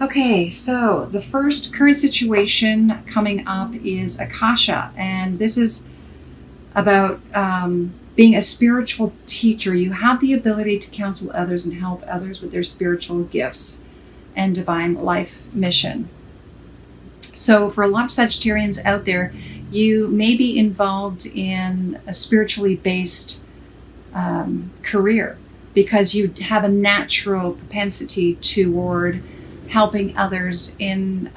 Okay, so the first current situation coming up is Akasha, and this is about being a spiritual teacher. You have the ability to counsel others and help others with their spiritual gifts and divine life mission. So, for a lot of Sagittarians out there, you may be involved in a spiritually based career because you have a natural propensity toward helping others in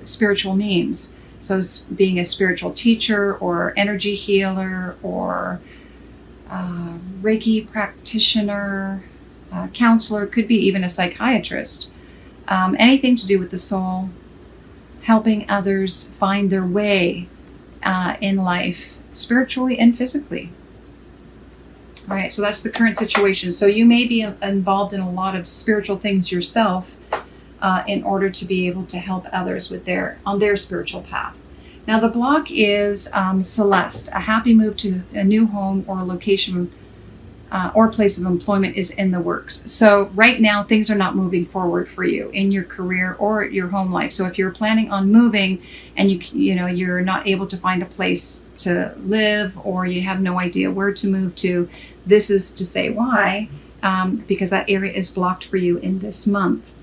spiritual means. So, being a spiritual teacher or energy healer or Reiki practitioner, counselor, could be even a psychiatrist. Anything to do with the soul, helping others find their way in life, spiritually and physically. All right, so that's the current situation. So you may be involved in a lot of spiritual things yourself in order to be able to help others with on their spiritual path. Now the block is Celeste. A happy move to a new home or location or place of employment is in the works. So right now things are not moving forward for you in your career or your home life. So if you're planning on moving and you're not able to find a place to live, or you have no idea where to move to, this is to say why, because that area is blocked for you in this month.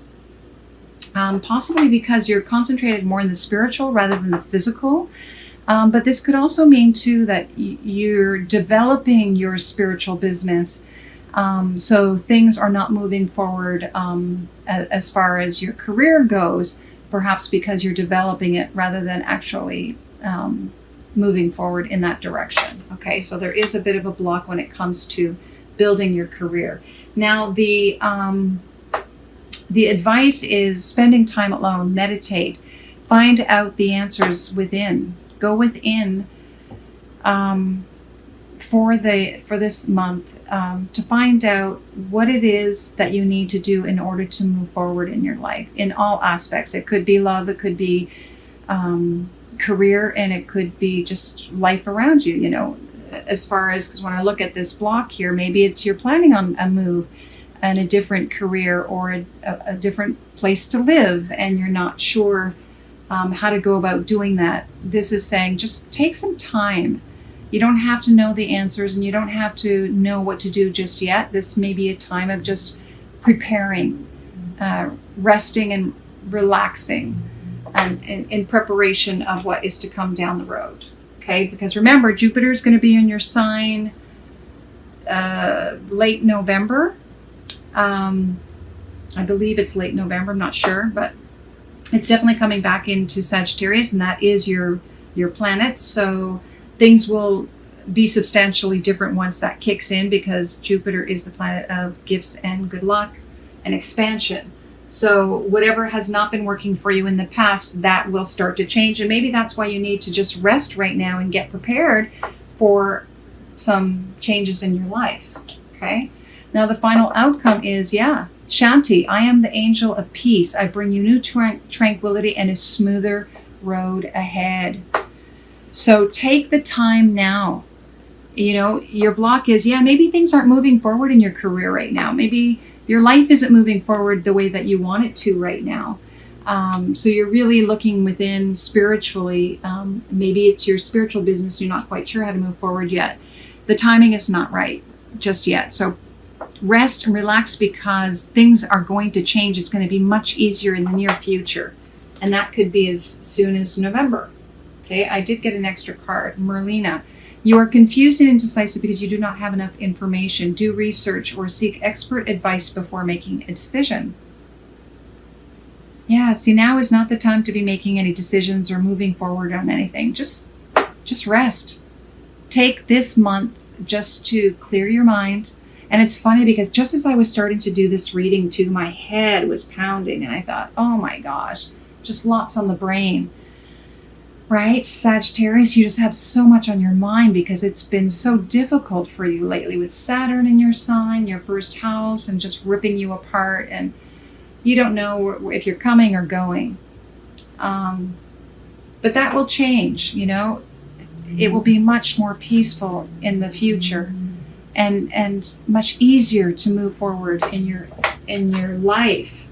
Possibly because you're concentrated more in the spiritual rather than the physical. But this could also mean too that you're developing your spiritual business. So things are not moving forward as far as your career goes, perhaps because you're developing it rather than actually moving forward in that direction. Okay, so there is a bit of a block when it comes to building your career. Now the advice is spending time alone, meditate, find out the answers within. Go within for this month to find out what it is that you need to do in order to move forward in your life in all aspects. It could be love, it could be career, and it could be just life around you, as far as, because when I look at this block here, maybe it's you're planning on a move and a different career or a different place to live, and you're not sure how to go about doing that. This is saying just take some time. You don't have to know the answers and you don't have to know what to do just yet. This may be a time of just preparing, resting and relaxing, and in preparation of what is to come down the road. Okay, because remember, Jupiter is going to be in your sign late November. I believe it's late November, I'm not sure, but it's definitely coming back into Sagittarius, and that is your planet. So things will be substantially different once that kicks in, because Jupiter is the planet of gifts and good luck and expansion. So whatever has not been working for you in the past, that will start to change. And maybe that's why you need to just rest right now and get prepared for some changes in your life. Okay. Now the final outcome is, Shanti, I am the angel of peace. I bring you new tranquility and a smoother road ahead. So take the time now. Your block is, maybe things aren't moving forward in your career right now. Maybe your life isn't moving forward the way that you want it to right now. So you're really looking within spiritually. Maybe it's your spiritual business. You're not quite sure how to move forward yet. The timing is not right just yet. So rest and relax, because things are going to change. It's going to be much easier in the near future. And that could be as soon as November. Okay, I did get an extra card. Merlina, you are confused and indecisive because you do not have enough information. Do research or seek expert advice before making a decision. Yeah, see, now is not the time to be making any decisions or moving forward on anything. Just rest. Take this month just to clear your mind. And it's funny because just as I was starting to do this reading too, my head was pounding and I thought, oh my gosh, just lots on the brain, right? Sagittarius, you just have so much on your mind because it's been so difficult for you lately with Saturn in your sign, your first house, and just ripping you apart. And you don't know if you're coming or going. But that will change, It will be much more peaceful in the future. And much easier to move forward in your life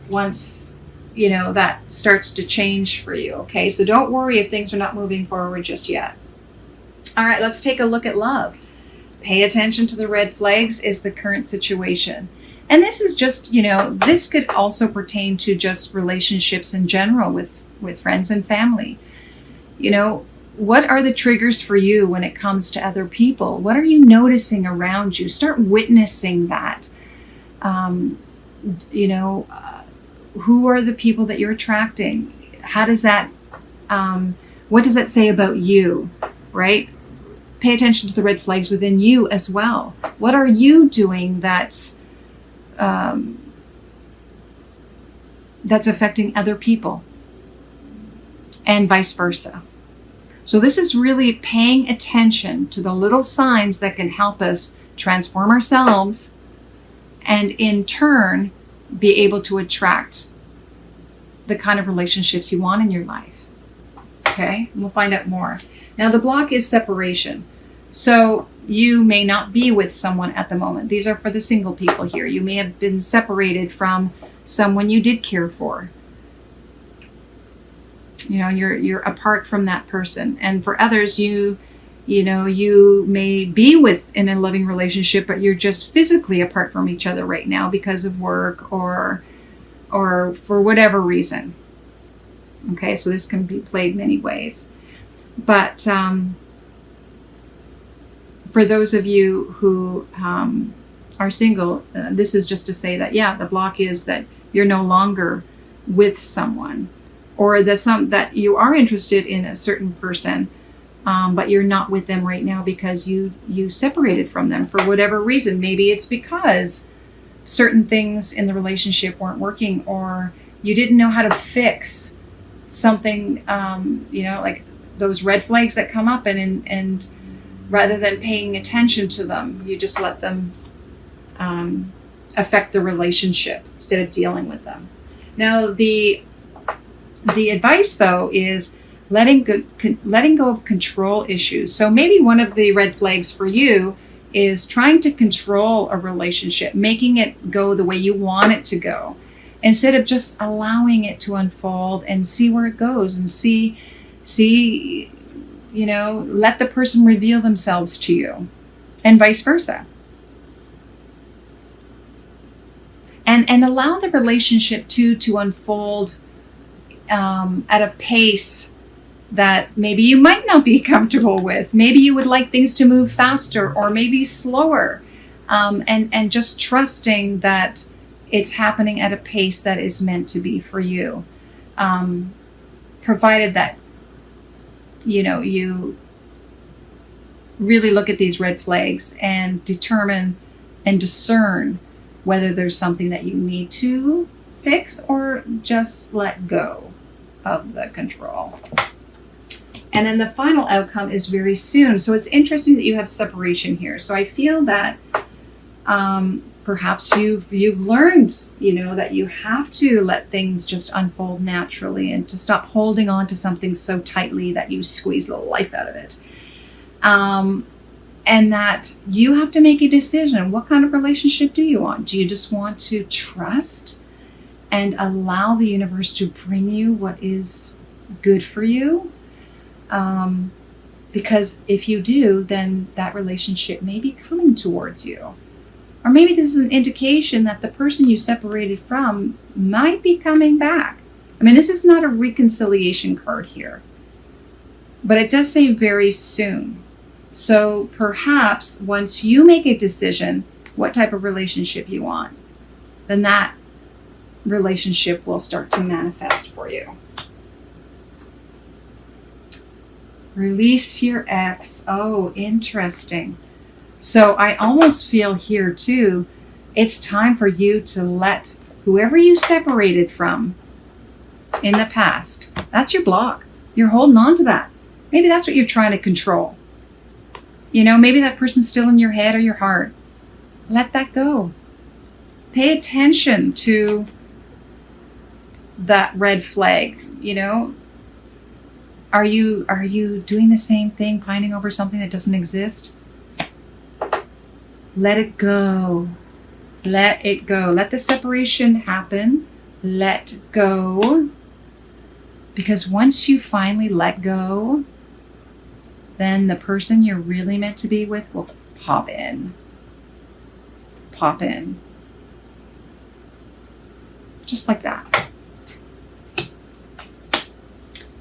once that starts to change for you. Okay, so don't worry if things are not moving forward just yet. All right, let's take a look at love. Pay attention to the red flags is the current situation. And this is just, this could also pertain to just relationships in general with friends and family. What are the triggers for you when it comes to other people? What are you noticing around you? Start witnessing that. Who are the people that you're attracting? How does that, what does that say about you, right? Pay attention to the red flags within you as well. What are you doing that's affecting other people? And vice versa. So this is really paying attention to the little signs that can help us transform ourselves and in turn be able to attract the kind of relationships you want in your life. Okay, and we'll find out more. Now the block is separation. So you may not be with someone at the moment. These are for the single people here. You may have been separated from someone you did care for. You're apart from that person. And for others, you may be in a loving relationship, but you're just physically apart from each other right now because of work or for whatever reason. Okay, so this can be played many ways. But for those of you who are single, this is just to say that, the block is that you're no longer with someone, or that you are interested in a certain person, but you're not with them right now because you separated from them for whatever reason. Maybe it's because certain things in the relationship weren't working, or you didn't know how to fix something, like those red flags that come up, and rather than paying attention to them, you just let them affect the relationship instead of dealing with them. Now, the advice, though, is letting go of control issues. So maybe one of the red flags for you is trying to control a relationship, making it go the way you want it to go, instead of just allowing it to unfold and see where it goes, and see, let the person reveal themselves to you, and vice versa. And allow the relationship to unfold at a pace that maybe you might not be comfortable with. Maybe you would like things to move faster or maybe slower, and just trusting that it's happening at a pace that is meant to be for you, provided that you really look at these red flags and determine and discern whether there's something that you need to fix or just let go of the control. And then the final outcome is very soon. So it's interesting that you have separation here. So I feel that perhaps you've learned, that you have to let things just unfold naturally, and to stop holding on to something so tightly that you squeeze the life out of it. And that you have to make a decision. What kind of relationship do you want? Do you just want to trust and allow the universe to bring you what is good for you? Because if you do, then that relationship may be coming towards you. Or maybe this is an indication that the person you separated from might be coming back. I mean, this is not a reconciliation card here, but it does say very soon. So perhaps once you make a decision what type of relationship you want, then that relationship will start to manifest for you. Release your ex. Oh, interesting. So I almost feel here too, it's time for you to let whoever you separated from in the past, that's your block. You're holding on to that. Maybe that's what you're trying to control. Maybe that person's still in your head or your heart. Let that go. Pay attention to that red flag. Are you doing the same thing, pining over something that doesn't exist? Let it go. Let it go. Let the separation happen. let go. Because once you finally let go, then the person you're really meant to be with will pop in. Pop in. Just like that.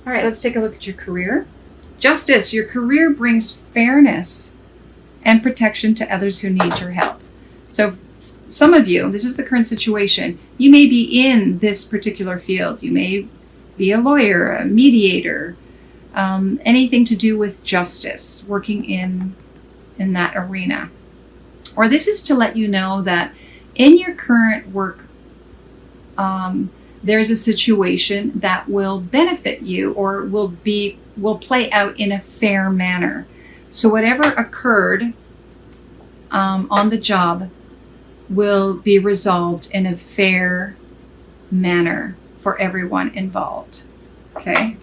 All right, let's take a look at your career. Justice, your career brings fairness and protection to others who need your help. So some of you, this is the current situation. You may be in this particular field. You may be a lawyer, a mediator, anything to do with justice, working in that arena. Or this is to let you know that in your current work, there's a situation that will benefit you or will play out in a fair manner. So whatever occurred on the job will be resolved in a fair manner for everyone involved. Okay.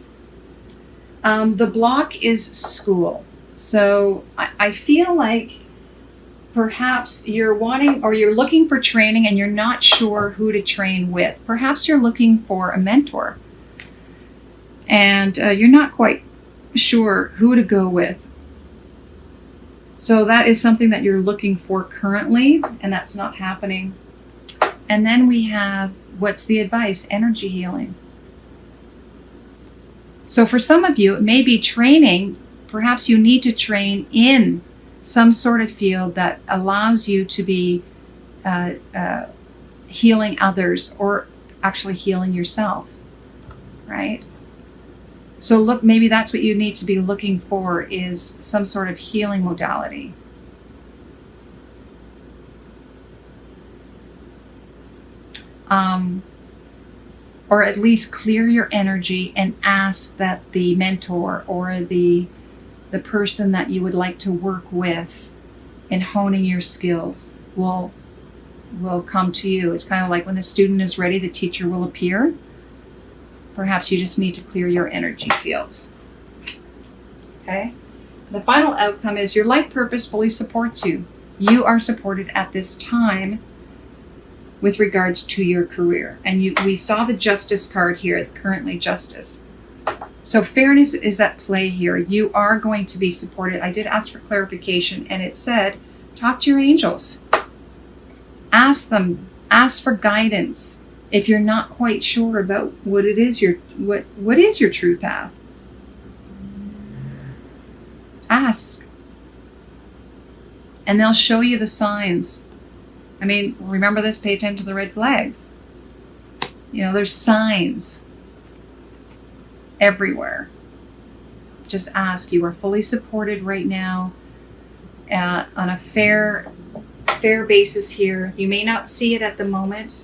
The block is school. So I feel like perhaps you're wanting or you're looking for training and you're not sure who to train with. Perhaps you're looking for a mentor and you're not quite sure who to go with. So that is something that you're looking for currently, and that's not happening. And then we have, what's the advice? Energy healing. So for some of you, it may be training. Perhaps you need to train in some sort of field that allows you to be healing others or actually healing yourself, right? So look, maybe that's what you need to be looking for, is some sort of healing modality. Or at least clear your energy and ask that the mentor or the person that you would like to work with in honing your skills will come to you. It's kind of like when the student is ready, the teacher will appear. Perhaps you just need to clear your energy field. Okay? The final outcome is your life purpose fully supports you. You are supported at this time with regards to your career. And we saw the justice card here, currently justice. So fairness is at play here. You are going to be supported. I did ask for clarification, and it said, talk to your angels. Ask them. Ask for guidance. If you're not quite sure about what it is, what is your true path, ask. And they'll show you the signs. I mean, remember this, pay attention to the red flags. You know, there's signs everywhere. Just ask. You are fully supported right now on a fair basis here. You may not see it at the moment.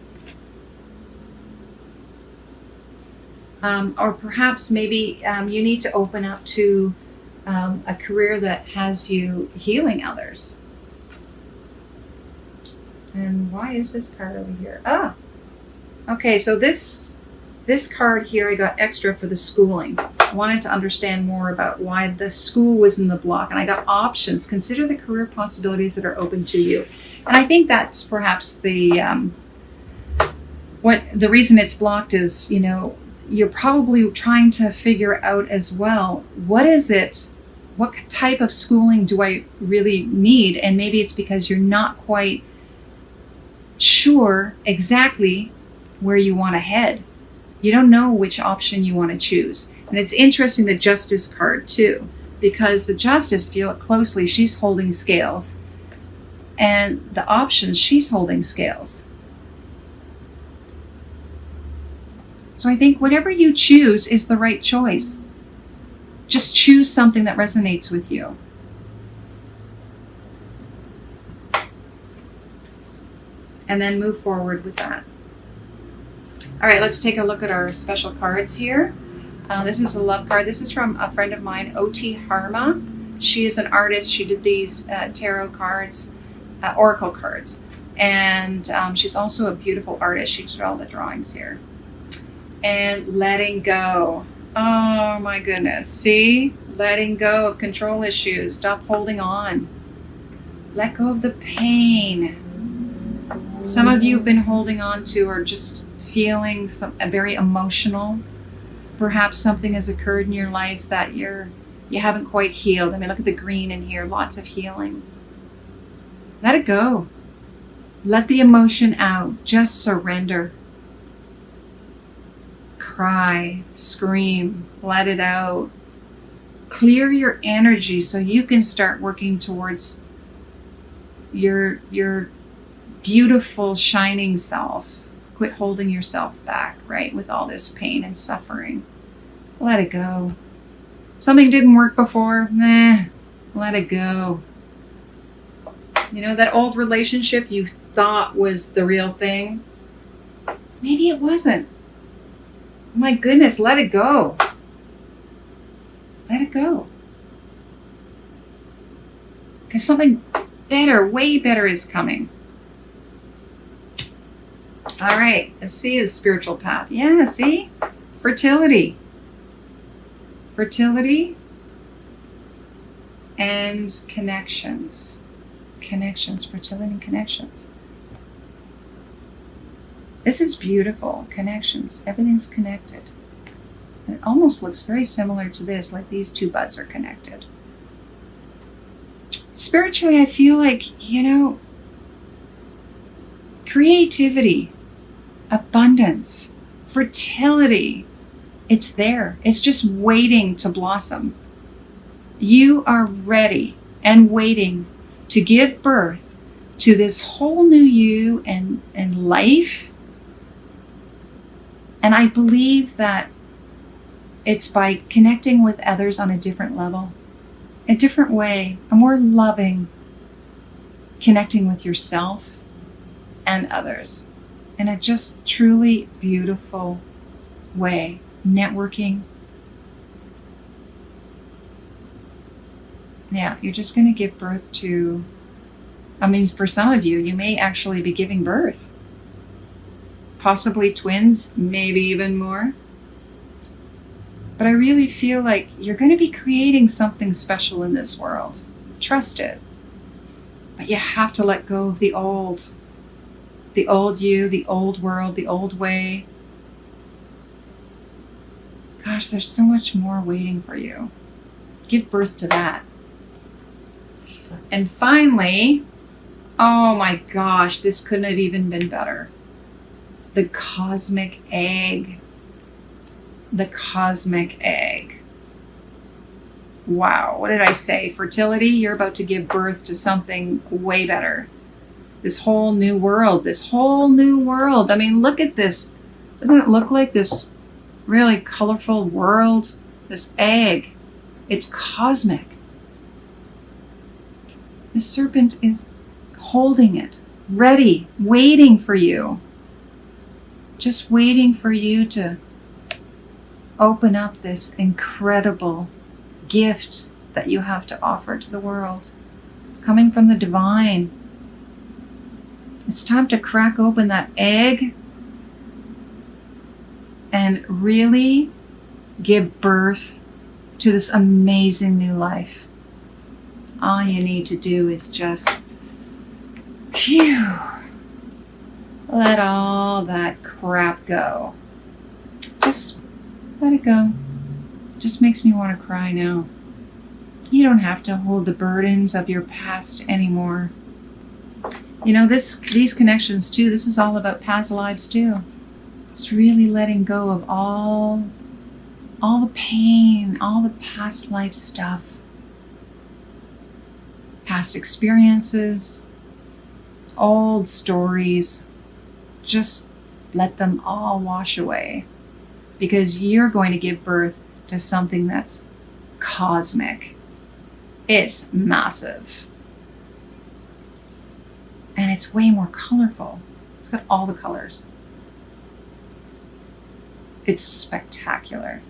Or perhaps maybe you need to open up to a career that has you healing others. And why is this card over here? Ah, okay, so this card here I got extra for the schooling. I wanted to understand more about why the school was in the block, and I got options. Consider the career possibilities that are open to you. And I think that's perhaps the reason it's blocked is, you know, you're probably trying to figure out as well, what is it, what type of schooling do I really need? And maybe it's because you're not quite sure exactly where you want to head. You don't know which option you want to choose. And it's interesting, the justice card too, because the justice, feel it closely, she's holding scales. And the options, she's holding scales. So I think whatever you choose is the right choice. Just choose something that resonates with you. And then move forward with that. All right, let's take a look at our special cards here. This is a love card. This is from a friend of mine, O.T. Harma. She is an artist. She did these tarot cards, oracle cards. And she's also a beautiful artist. She did all the drawings here. And letting go. Oh my goodness. See? Letting go of control issues. Stop holding on. Let go of the pain. Some of you have been holding on to or just feeling very emotional. Perhaps something has occurred in your life that you haven't quite healed. I mean, look at the green in here, lots of healing. Let it go. Let the emotion out. Just surrender. Cry, scream, let it out. Clear your energy so you can start working towards your beautiful, shining self. Quit holding yourself back, right, with all this pain and suffering. Let it go. Something didn't work before, let it go. You know, that old relationship you thought was the real thing, maybe it wasn't. My goodness, let it go. Let it go. Because something better, way better is coming. All right, let's see the spiritual path. Yeah, see? Fertility. Fertility and connections. Connections, fertility and connections. This is beautiful. Connections. Everything's connected. It almost looks very similar to this, like these two buds are connected. Spiritually, I feel like, creativity, abundance, fertility, it's there. It's just waiting to blossom. You are ready and waiting to give birth to this whole new you and life. And I believe that it's by connecting with others on a different level, a different way, a more loving, connecting with yourself and others in a just truly beautiful way. Networking. Yeah, you're just going to give birth to, for some of you, you may actually be giving birth. Possibly twins, maybe even more. But I really feel like you're going to be creating something special in this world. Trust it. But you have to let go of the old. The old you, the old world, the old way. Gosh, there's so much more waiting for you. Give birth to that. And finally, oh my gosh, this couldn't have even been better. The cosmic egg. The cosmic egg. Wow, what did I say? Fertility, you're about to give birth to something way better. This whole new world, I mean, look at this. Doesn't it look like this really colorful world? This egg, it's cosmic. The serpent is holding it, ready, waiting for you. Just waiting for you to open up this incredible gift that you have to offer to the world. It's coming from the divine. It's time to crack open that egg and really give birth to this amazing new life. All you need to do is just, let all that crap go. Just let it go. Just makes me want to cry now. You don't have to hold the burdens of your past anymore. These connections too, this is all about past lives too. It's really letting go of all the pain, all the past life stuff. Past experiences, old stories. Just let them all wash away. Because you're going to give birth to something that's cosmic. It's massive. And it's way more colorful. It's got all the colors. It's spectacular.